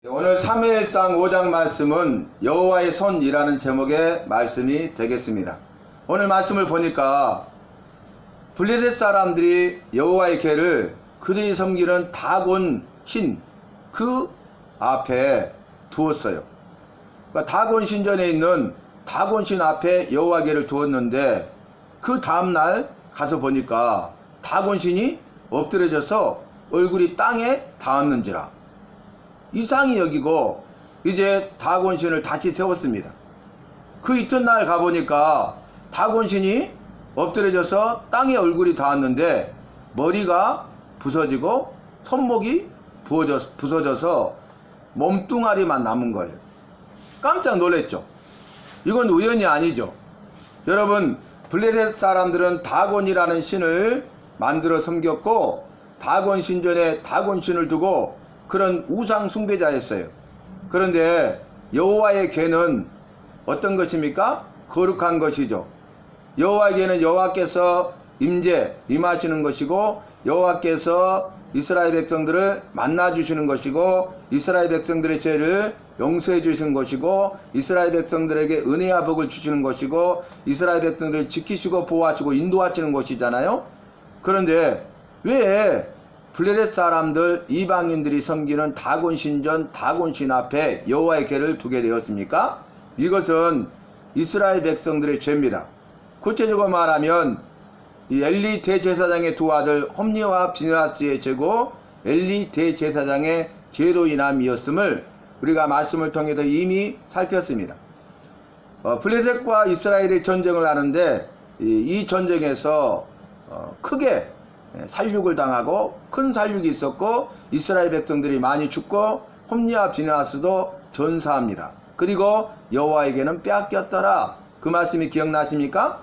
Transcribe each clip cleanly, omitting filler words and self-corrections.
오늘 사무엘상 5장 말씀은 여호와의 손이라는 제목의 말씀이 되겠습니다. 오늘 말씀을 보니까 블레셋 사람들이 여호와의 궤를 그들이 섬기는 다곤 신 그 앞에 두었어요. 그러니까 다곤 신전에 있는 다곤 신 앞에 여호와 궤를 두었는데 그 다음날 가서 보니까 다곤 신이 엎드려져서 얼굴이 땅에 닿았는지라 이상히 여기고 이제 다곤신을 다시 세웠습니다. 그 이튿날 가보니까 다곤신이 엎드려져서 땅에 얼굴이 닿았는데 머리가 부서지고 손목이 부서져서 몸뚱아리만 남은 거예요. 깜짝 놀랐죠. 이건 우연이 아니죠. 여러분, 블레셋 사람들은 다곤이라는 신을 만들어 섬겼고 다곤 신전에 다곤신을 두고 그런 우상 숭배자였어요. 그런데 여호와의 궤는 어떤 것입니까? 거룩한 것이죠. 여호와의 궤는 여호와께서 임하시는 것이고 여호와께서 이스라엘 백성들을 만나 주시는 것이고 이스라엘 백성들의 죄를 용서해 주시는 것이고 이스라엘 백성들에게 은혜와 복을 주시는 것이고 이스라엘 백성들을 지키시고 보호하시고 인도하시는 것이잖아요. 그런데 왜 블레셋 사람들 이방인들이 섬기는 다곤 신전 다곤 신 앞에 여호와의 궤를 두게 되었습니까? 이것은 이스라엘 백성들의 죄입니다. 구체적으로 말하면 이 엘리 대제사장의 두 아들 홈니와 비느하스의 죄고 엘리 대제사장의 죄로 인함이었음을 우리가 말씀을 통해서 이미 살폈습니다. 블레셋과 이스라엘의 전쟁을 하는데 이 전쟁에서 크게 살육을 당하고 큰 살육이 있었고 이스라엘 백성들이 많이 죽고 홈니와 비느하스도 전사합니다. 그리고 여호와에게는 빼앗겼더라. 그 말씀이 기억나십니까?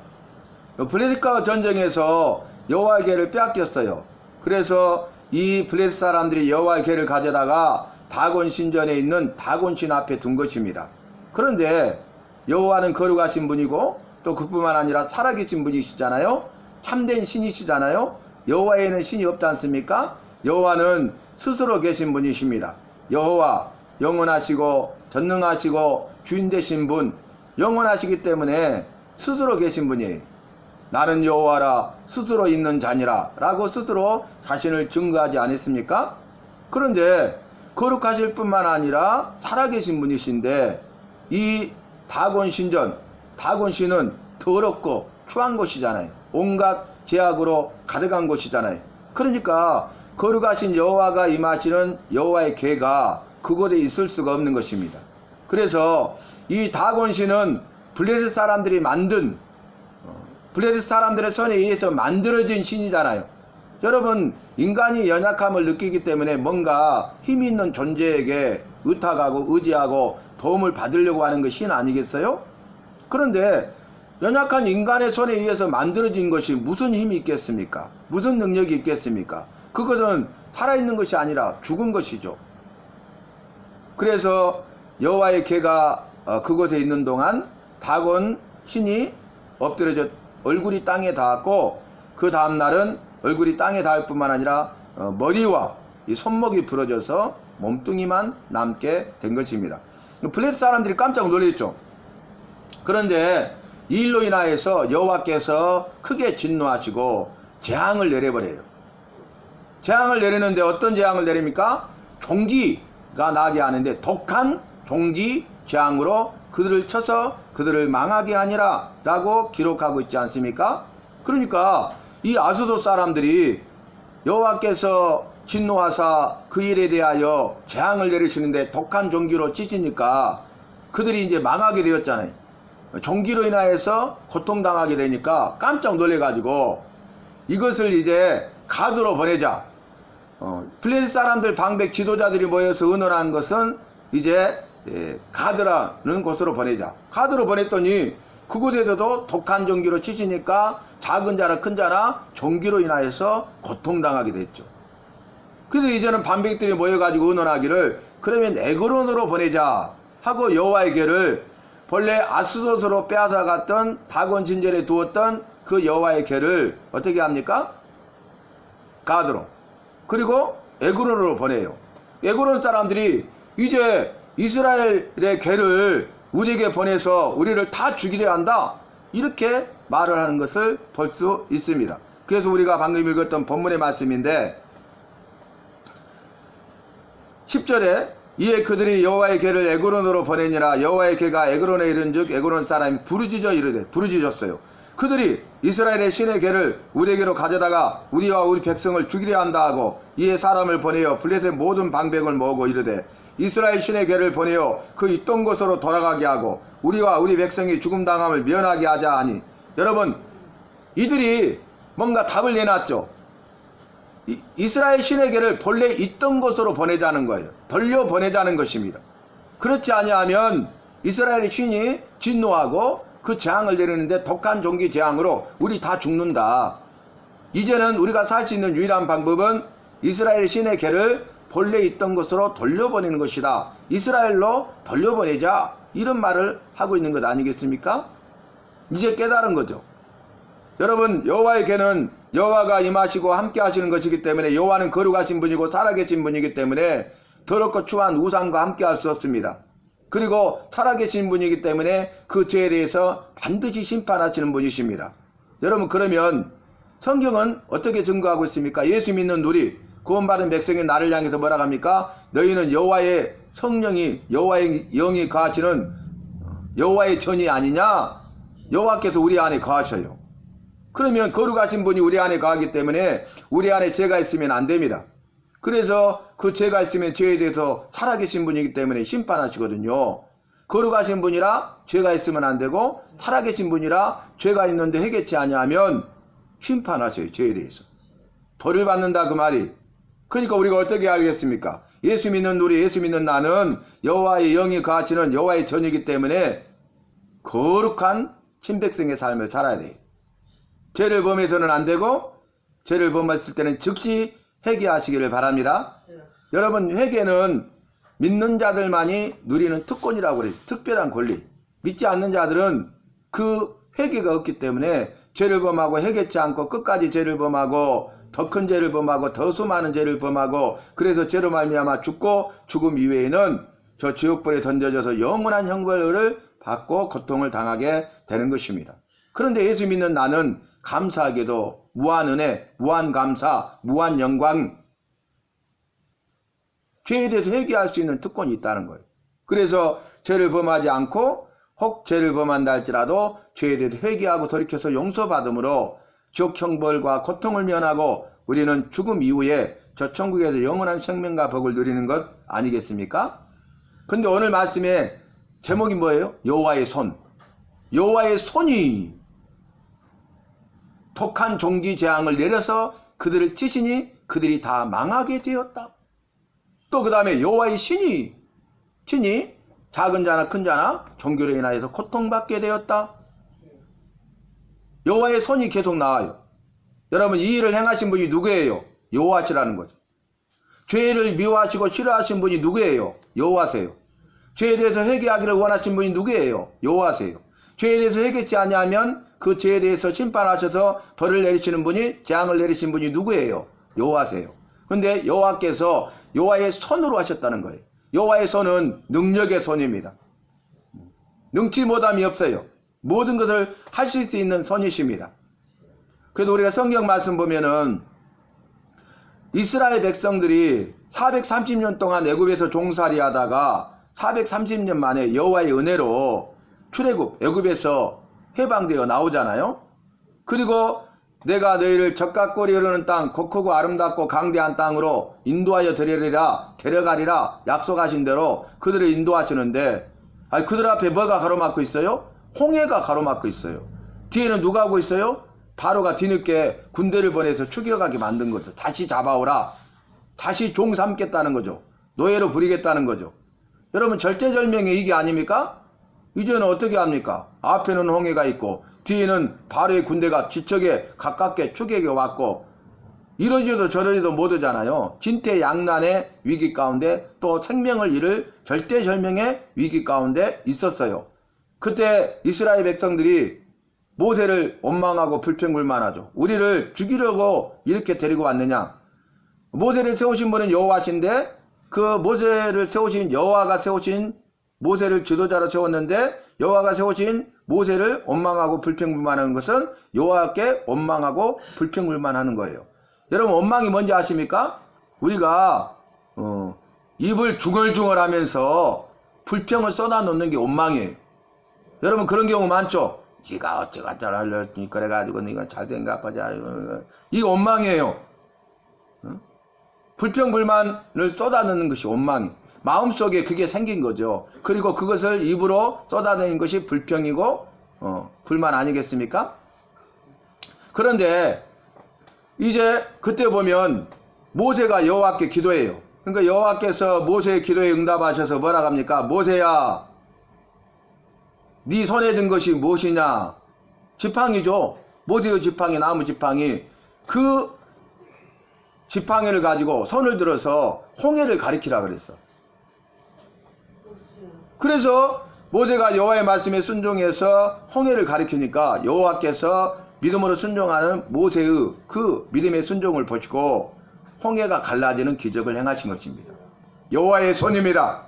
블레셋과 전쟁에서 여호와의 궤를 빼앗겼어요. 그래서 이 블레셋 사람들이 여호와의 궤를 가져다가 다곤 신전에 있는 다곤 신 앞에 둔 것입니다. 그런데 여호와는 거룩하신 분이고 또 그뿐만 아니라 살아계신 분이시잖아요. 참된 신이시잖아요. 여호와에는 신이 없지 않습니까? 여호와는 스스로 계신 분이십니다. 여호와 영원하시고 전능하시고 주인 되신 분, 영원하시기 때문에 스스로 계신 분이에요. 나는 여호와라 스스로 있는 자니라 라고 스스로 자신을 증거하지 않았습니까? 그런데 거룩하실 뿐만 아니라 살아계신 분이신데 이 다곤 신전, 다곤 신은 더럽고 추한 곳이잖아요. 온갖 죄악으로 가득한 곳이잖아요. 그러니까 거룩하신 여호와가 임하시는 여호와의 궤가 그곳에 있을 수가 없는 것입니다. 그래서 이 다곤 신은 블레셋 사람들이 만든 블레셋 사람들의 손에 의해서 만들어진 신이잖아요. 여러분, 인간이 연약함을 느끼기 때문에 뭔가 힘이 있는 존재에게 의탁하고 의지하고 도움을 받으려고 하는 것이 신 아니겠어요? 그런데 연약한 인간의 손에 의해서 만들어진 것이 무슨 힘이 있겠습니까? 무슨 능력이 있겠습니까? 그것은 살아있는 것이 아니라 죽은 것이죠. 그래서 여호와의 궤가 그곳에 있는 동안 다곤 신이 엎드려져 얼굴이 땅에 닿았고 그 다음날은 얼굴이 땅에 닿을 뿐만 아니라 머리와 이 손목이 부러져서 몸뚱이만 남게 된 것입니다. 블레셋 사람들이 깜짝 놀랐죠. 그런데 이 일로 인하여서 여호와께서 크게 진노하시고 재앙을 내려버려요. 재앙을 내리는데 어떤 재앙을 내립니까? 종기가 나게 하는데 독한 종기 재앙으로 그들을 쳐서 그들을 망하게 하니라 라고 기록하고 있지 않습니까? 그러니까 이 아수도 사람들이 여호와께서 진노하사 그 일에 대하여 재앙을 내리시는데 독한 종기로 치시니까 그들이 이제 망하게 되었잖아요. 종기로 인하여서 고통당하게 되니까 깜짝 놀래가지고 이것을 이제 가드로 보내자. 블레셋 사람들 방백 지도자들이 모여서 의논한 것은 이제 가드라는 곳으로 보내자. 가드로 보냈더니 그곳에서도 독한 종기로 치시니까 작은 자나 큰 자나 종기로 인하여서 고통당하게 됐죠. 그래서 이제는 반백들이 모여가지고 의논하기를 그러면 에그론으로 보내자 하고 여호와의 궤를 본래 아스돗으로 빼앗아 갔던 다곤 신전에 두었던 그 여호와의 궤를 어떻게 합니까? 가드로. 그리고 에그론으로 보내요. 에그론 사람들이 이제 이스라엘의 괴를 우리에게 보내서 우리를 다 죽이려 한다, 이렇게 말을 하는 것을 볼 수 있습니다. 그래서 우리가 방금 읽었던 본문의 말씀인데 10절에 이에 그들이 여호와의 괴를 에그론으로 보내니라. 여호와의 괴가 에그론에 이른즉 에그론 사람이 부르짖어 이르되, 부르짖었어요. 그들이 이스라엘의 신의 괴를 우리에게로 가져다가 우리와 우리 백성을 죽이려 한다 하고 이에 사람을 보내어 블레셋의 모든 방백을 모으고 이르되 이스라엘 신의 괴를 보내어 그 있던 곳으로 돌아가게 하고 우리와 우리 백성이 죽음당함을 면하게 하자 하니, 여러분, 이들이 뭔가 답을 내놨죠. 이스라엘 신의 괴를 본래 있던 곳으로 보내자는 거예요. 돌려보내자는 것입니다. 그렇지 아니하면 이스라엘의 신이 진노하고 그 재앙을 내리는데 독한 종기 재앙으로 우리 다 죽는다. 이제는 우리가 살 수 있는 유일한 방법은 이스라엘 신의 괴를 본래 있던 곳으로 돌려보내는 것이다. 이스라엘로 돌려보내자, 이런 말을 하고 있는 것 아니겠습니까? 이제 깨달은 거죠. 여러분, 여호와의 괴는 여호와가 임하시고 함께 하시는 것이기 때문에, 여호와는 거룩하신 분이고 살아계신 분이기 때문에 더럽고 추한 우상과 함께 할 수 없습니다. 그리고 살아계신 분이기 때문에 그 죄에 대해서 반드시 심판하시는 분이십니다. 여러분, 그러면 성경은 어떻게 증거하고 있습니까? 예수 믿는 우리 구원받은 백성이 나를 향해서 뭐라고 합니까? 너희는 여호와의 성령이, 여호와의 영이 거하시는 여호와의 전이 아니냐? 여호와께서 우리 안에 거하셔요. 그러면 거룩하신 분이 우리 안에 거하기 때문에 우리 안에 죄가 있으면 안 됩니다. 그래서 그 죄가 있으면 죄에 대해서 살아계신 분이기 때문에 심판하시거든요. 거룩하신 분이라 죄가 있으면 안 되고 살아계신 분이라 죄가 있는데 회개치 아니하면 심판하셔요. 죄에 대해서 벌을 받는다, 그 말이. 그러니까 우리가 어떻게 하겠습니까? 예수 믿는 우리, 예수 믿는 나는 여호와의 영이 거하시는 여호와의 전이기 때문에 거룩한 신백성의 삶을 살아야 돼요. 죄를 범해서는 안 되고, 죄를 범했을 때는 즉시 회개하시기를 바랍니다. 여러분, 회개는 믿는 자들만이 누리는 특권이라고 그래요. 특별한 권리. 믿지 않는 자들은 그 회개가 없기 때문에 죄를 범하고 회개치 않고 끝까지 죄를 범하고 더 큰 죄를 범하고 더 수많은 죄를 범하고, 그래서 죄로 말미암아 죽고 죽음 이후에는 저 지옥불에 던져져서 영원한 형벌을 받고 고통을 당하게 되는 것입니다. 그런데 예수 믿는 나는 감사하게도 무한 은혜, 무한 감사, 무한 영광, 죄에 대해서 회개할 수 있는 특권이 있다는 거예요. 그래서 죄를 범하지 않고 혹 죄를 범한다 할지라도 죄에 대해서 회개하고 돌이켜서 용서받음으로 지옥 형벌과 고통을 면하고 우리는 죽음 이후에 저 천국에서 영원한 생명과 복을 누리는 것 아니겠습니까? 근데 오늘 말씀의 제목이 뭐예요? 여호와의 손. 여호와의 손이 독한 종기 재앙을 내려서 그들을 치시니 그들이 다 망하게 되었다. 또 그 다음에 여호와의 신이 작은 자나 큰 자나 종교로 인하여서 고통받게 되었다. 여호와의 손이 계속 나와요. 여러분, 이 일을 행하신 분이 누구예요? 여호와시라는 거죠. 죄를 미워하시고 싫어하신 분이 누구예요? 여호와세요. 죄에 대해서 회개하기를 원하신 분이 누구예요? 여호와세요. 죄에 대해서 회개치 아니하면 그 죄에 대해서 심판하셔서 벌을 내리시는 분이, 재앙을 내리신 분이 누구예요? 여호와세요. 근데 여호와께서 여호와의 손으로 하셨다는 거예요. 여호와의 손은 능력의 손입니다. 능치 못함이 없어요. 모든 것을 하실 수 있는 손이십니다. 그래도 우리가 성경 말씀 보면은 이스라엘 백성들이 430년 동안 애굽에서 종살이 하다가 430년 만에 여호와의 은혜로 출애굽, 애굽에서 해방되어 나오잖아요. 그리고 내가 너희를 젖과 꿀이 흐르는 땅, 곡하고 아름답고 강대한 땅으로 인도하여 데려가리라 약속하신 대로 그들을 인도하시는데, 그들 앞에 뭐가 가로막고 있어요? 홍해가 가로막고 있어요. 뒤에는 누가 하고 있어요? 바로가 뒤늦게 군대를 보내서 추격하게 만든 거죠. 다시 잡아오라. 다시 종 삼겠다는 거죠. 노예로 부리겠다는 거죠. 여러분, 절대절명의 이게 아닙니까? 이제는 어떻게 합니까? 앞에는 홍해가 있고 뒤에는 바로의 군대가 지척에 가깝게 추격해 왔고, 이러지도 저러지도 못하잖아요. 진퇴양난의 위기 가운데 또 생명을 잃을 절대절명의 위기 가운데 있었어요. 그때 이스라엘 백성들이 모세를 원망하고 불평불만하죠. 우리를 죽이려고 이렇게 데리고 왔느냐? 모세를 세우신 분은 여호와신데 그 모세를 세우신 여호와가 세우신 모세를 지도자로 세웠는데 여호와가 세우신 모세를 원망하고 불평불만하는 것은 여호와께 원망하고 불평불만하는 거예요. 여러분 원망이 뭔지 아십니까? 우리가 입을 중얼중얼하면서 불평을 쏟아놓는 게 원망이에요. 여러분 그런 경우 많죠? 네가 어쩌고 잘하려니 그래가지고 네가 잘된가 보자. 이거 원망이에요. 불평불만을 쏟아내는 것이 원망이. 마음속에 그게 생긴 거죠. 그리고 그것을 입으로 쏟아내는 것이 불평이고 불만 아니겠습니까? 그런데 이제 그때 보면 모세가 여호와께 기도해요. 그러니까 여호와께서 모세의 기도에 응답하셔서 뭐라 합니까? 모세야, 네 손에 든 것이 무엇이냐? 지팡이죠. 모세의 지팡이, 나무 지팡이. 그 지팡이를 가지고 손을 들어서 홍해를 가리키라 그랬어. 그래서 모세가 여호와의 말씀에 순종해서 홍해를 가리키니까 여호와께서 믿음으로 순종하는 모세의 그 믿음의 순종을 보시고 홍해가 갈라지는 기적을 행하신 것입니다. 여호와의 손입니다.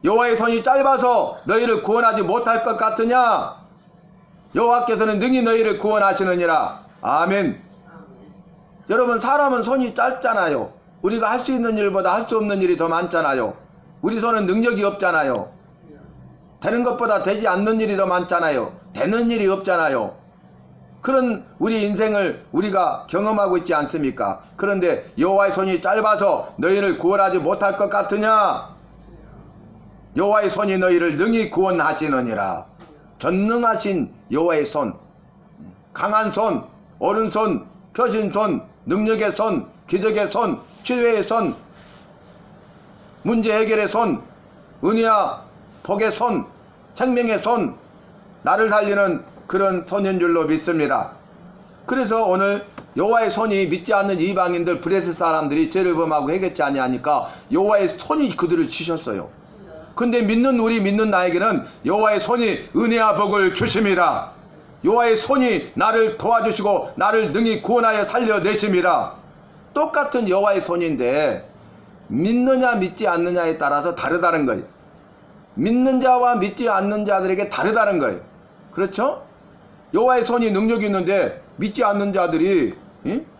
여호와의 손이 짧아서 너희를 구원하지 못할 것 같으냐? 여호와께서는 능히 너희를 구원하시느니라. 아멘. 여러분 사람은 손이 짧잖아요. 우리가 할 수 있는 일보다 할 수 없는 일이 더 많잖아요. 우리 손은 능력이 없잖아요. 되는 것보다 되지 않는 일이 더 많잖아요. 되는 일이 없잖아요. 그런 우리 인생을 우리가 경험하고 있지 않습니까? 그런데 여호와의 손이 짧아서 너희를 구원하지 못할 것 같으냐? 여호와의 손이 너희를 능히 구원하시느니라. 전능하신 여호와의 손, 강한 손, 오른손, 펴신 손, 능력의 손, 기적의 손, 치유의 손, 문제 해결의 손, 은혜와 복의 손, 생명의 손, 나를 살리는 그런 손인 줄로 믿습니다. 그래서 오늘 여호와의 손이 믿지 않는 이방인들 브레스 사람들이 죄를 범하고 해결치 아니하니까 여호와의 손이 그들을 치셨어요. 근데 믿는 우리 믿는 나에게는 여호와의 손이 은혜와 복을 주십니다. 여호와의 손이 나를 도와주시고 나를 능히 구원하여 살려내십니다. 똑같은 여호와의 손인데 믿느냐 믿지 않느냐에 따라서 다르다는 거예요. 믿는 자와 믿지 않는 자들에게 다르다는 거예요. 그렇죠? 여호와의 손이 능력이 있는데 믿지 않는 자들이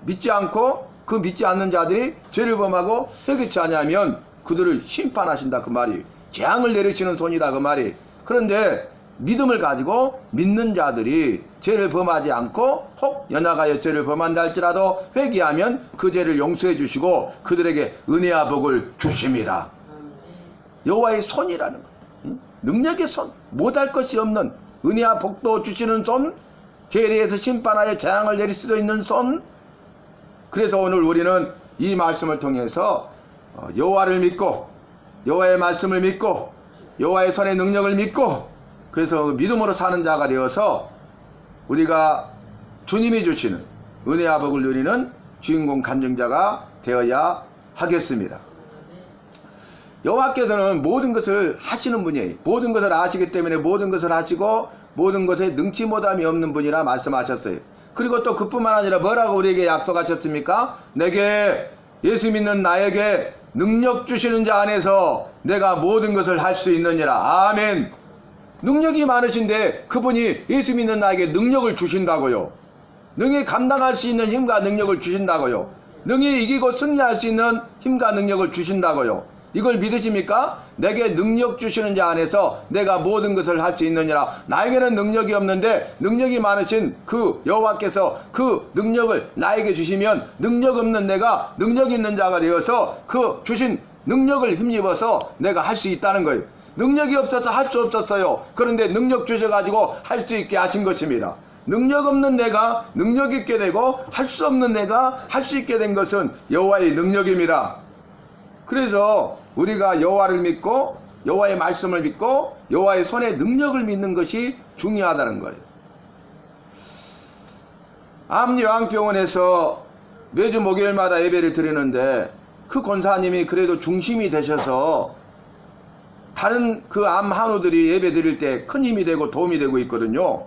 믿지 않고 그 믿지 않는 자들이 죄를 범하고 회개치 않으면 그들을 심판하신다 그 말이. 재앙을 내리시는 손이다 그 말이. 그런데 믿음을 가지고 믿는 자들이 죄를 범하지 않고 혹 연약하여 죄를 범한다 할지라도 회개하면 그 죄를 용서해 주시고 그들에게 은혜와 복을 주십니다. 여호와의 손이라는 거, 능력의 손, 못할 것이 없는 은혜와 복도 주시는 손, 죄에 대해서 심판하여 재앙을 내릴 수도 있는 손. 그래서 오늘 우리는 이 말씀을 통해서 여호와를 믿고 여호와의 말씀을 믿고 여호와의 손의 능력을 믿고 그래서 믿음으로 사는 자가 되어서 우리가 주님이 주시는 은혜와 복을 누리는 주인공 간증자가 되어야 하겠습니다. 여호와께서는 모든 것을 하시는 분이에요. 모든 것을 아시기 때문에 모든 것을 하시고 모든 것에 능치 못함이 없는 분이라 말씀하셨어요. 그리고 또 그뿐만 아니라 뭐라고 우리에게 약속하셨습니까? 내게 예수 믿는 나에게 능력 주시는 자 안에서 내가 모든 것을 할 수 있느니라. 아멘. 능력이 많으신데 그분이 예수 믿는 나에게 능력을 주신다고요. 능히 감당할 수 있는 힘과 능력을 주신다고요. 능히 이기고 승리할 수 있는 힘과 능력을 주신다고요. 이걸 믿으십니까? 내게 능력 주시는 자 안에서 내가 모든 것을 할 수 있느니라. 나에게는 능력이 없는데 능력이 많으신 그 여호와께서 그 능력을 나에게 주시면 능력 없는 내가 능력 있는 자가 되어서 그 주신 능력을 힘입어서 내가 할 수 있다는 거예요. 능력이 없어서 할 수 없었어요. 그런데 능력 주셔가지고 할 수 있게 하신 것입니다. 능력 없는 내가 능력 있게 되고 할 수 없는 내가 할 수 있게 된 것은 여호와의 능력입니다. 그래서 우리가 여호와를 믿고 여호와의 말씀을 믿고 여호와의 손의 능력을 믿는 것이 중요하다는 거예요. 암요양병원에서 매주 목요일마다 예배를 드리는데 그 권사님이 그래도 중심이 되셔서 다른 그 암 한우들이 예배 드릴 때 큰 힘이 되고 도움이 되고 있거든요.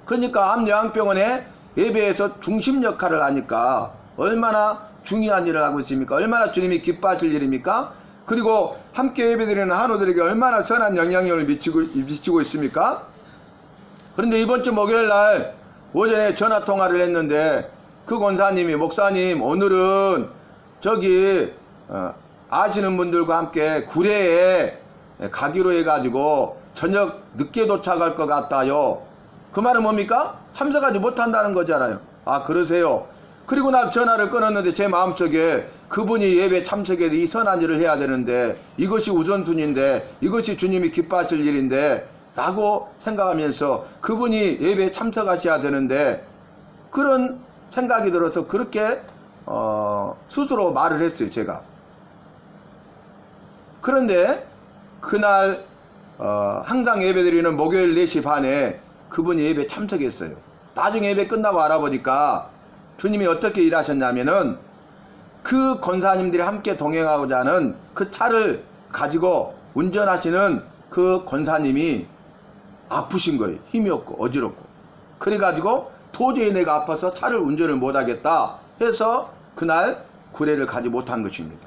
그러니까 암요양병원에 예배에서 중심 역할을 하니까 얼마나 중요한 일을 하고 있습니까? 얼마나 주님이 기뻐하실 일입니까? 그리고 함께 예배드리는 한우들에게 얼마나 선한 영향력을 미치고 있습니까? 그런데 이번 주 목요일 날 오전에 전화 통화를 했는데 그 권사님이, 목사님 오늘은 저기 아시는 분들과 함께 구례에 가기로 해가지고 저녁 늦게 도착할 것 같아요. 그 말은 뭡니까? 참석하지 못한다는 거잖아요. 아, 그러세요? 그리고 나 전화를 끊었는데 제 마음속에 그분이 예배 참석해서 이 선한 일을 해야 되는데, 이것이 우선순위인데, 이것이 주님이 기뻐하실 일인데 라고 생각하면서 그분이 예배에 참석하셔야 되는데, 그런 생각이 들어서 그렇게 스스로 말을 했어요, 제가. 그런데 그날 항상 예배드리는 목요일 4시 반에 그분이 예배 참석했어요. 나중에 예배 끝나고 알아보니까 주님이 어떻게 일하셨냐면은 그 권사님들이 함께 동행하고자 하는 그 차를 가지고 운전하시는 그 권사님이 아프신 거예요. 힘이 없고 어지럽고. 그래가지고 도저히 내가 아파서 차를 운전을 못하겠다 해서 그날 구례를 가지 못한 것입니다.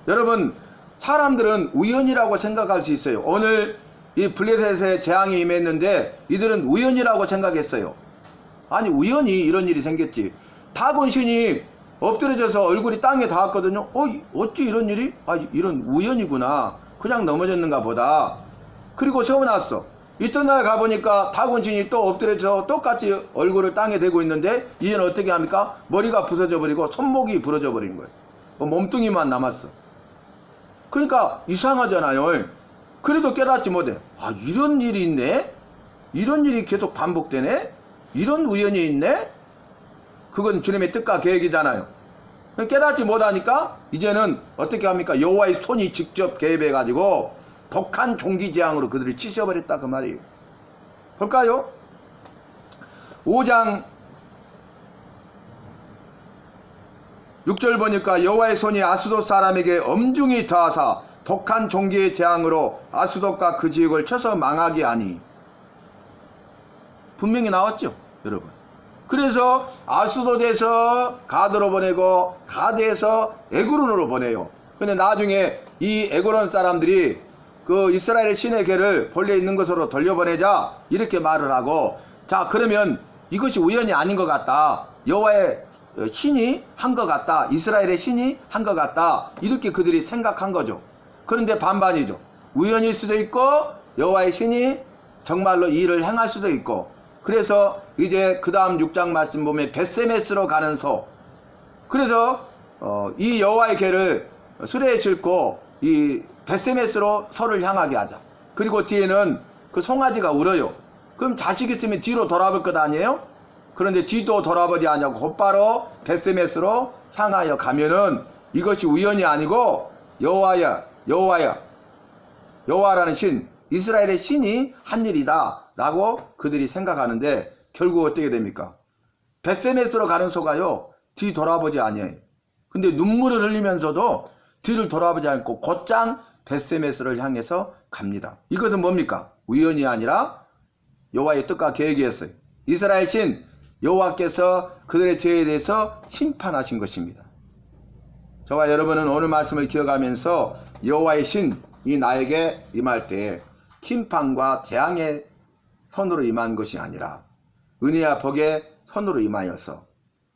여러분, 사람들은 우연이라고 생각할 수 있어요. 오늘 이 블레셋에 재앙이 임했는데 이들은 우연이라고 생각했어요. 아니, 우연히 이런 일이 생겼지. 다곤신이 엎드려져서 얼굴이 땅에 닿았거든요. 어찌 이런 일이? 아, 이런 우연이구나. 그냥 넘어졌는가 보다. 그리고 세워놨어. 이튿날 가보니까 다곤신이 또 엎드려져 똑같이 얼굴을 땅에 대고 있는데, 이제는 어떻게 합니까? 머리가 부서져 버리고 손목이 부러져 버린 거예요. 몸뚱이만 남았어. 그러니까 이상하잖아요. 그래도 깨닫지 못해. 아, 이런 일이 있네? 이런 일이 계속 반복되네? 이런 우연이 있네? 그건 주님의 뜻과 계획이잖아요. 깨닫지 못하니까 이제는 어떻게 합니까? 여호와의 손이 직접 개입해 가지고 독한 종기재앙으로 그들을 치셔버렸다, 그 말이에요. 볼까요? 5장 6절 보니까 여호와의 손이 아스돗 사람에게 엄중히 더하사 독한 종기의 재앙으로 아스돗과 그 지역을 쳐서 망하게 하니. 분명히 나왔죠, 여러분. 그래서 아스돗에서 가드로 보내고 가드에서 에그론으로 보내요. 근데 나중에 이 에그론 사람들이 그 이스라엘의 신의 궤를 본래 있는 것으로 돌려보내자 이렇게 말을 하고, 자, 그러면 이것이 우연이 아닌 것 같다. 여호와의 신이 한 것 같다. 이스라엘의 신이 한 것 같다. 이렇게 그들이 생각한 거죠. 그런데 반반이죠. 우연일 수도 있고 여호와의 신이 정말로 이 일을 행할 수도 있고. 그래서 이제 그 다음 6장 말씀 보면 벳세메스로 가는 소. 그래서 이 여호와의 궤를 수레에 싣고 이 벳세메스로 소를 향하게 하자. 그리고 뒤에는 그 송아지가 울어요. 그럼 자식 있으면 뒤로 돌아볼 것 아니에요? 그런데 뒤도 돌아보지 않냐고 곧바로 벳세메스로 향하여 가면은 이것이 우연이 아니고 여호와라는 신, 이스라엘의 신이 한 일이다 라고 그들이 생각하는데, 결국 어떻게 됩니까? 벳세메스로 가는 소가요, 뒤 돌아보지 아니에요. 근데 눈물을 흘리면서도 뒤를 돌아보지 않고 곧장 벳세메스를 향해서 갑니다. 이것은 뭡니까? 우연이 아니라 여호와의 뜻과 계획이었어요. 이스라엘 신 여호와께서 그들의 죄에 대해서 심판하신 것입니다. 저와 여러분은 오늘 말씀을 기억하면서 여호와의 신이 나에게 임할 때 심판과 재앙의 선으로 임한 것이 아니라 은혜와 복의 선으로 임하여서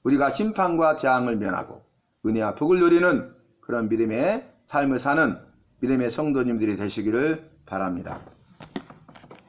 우리가 심판과 재앙을 면하고 은혜와 복을 누리는 그런 믿음의 삶을 사는 믿음의 성도님들이 되시기를 바랍니다.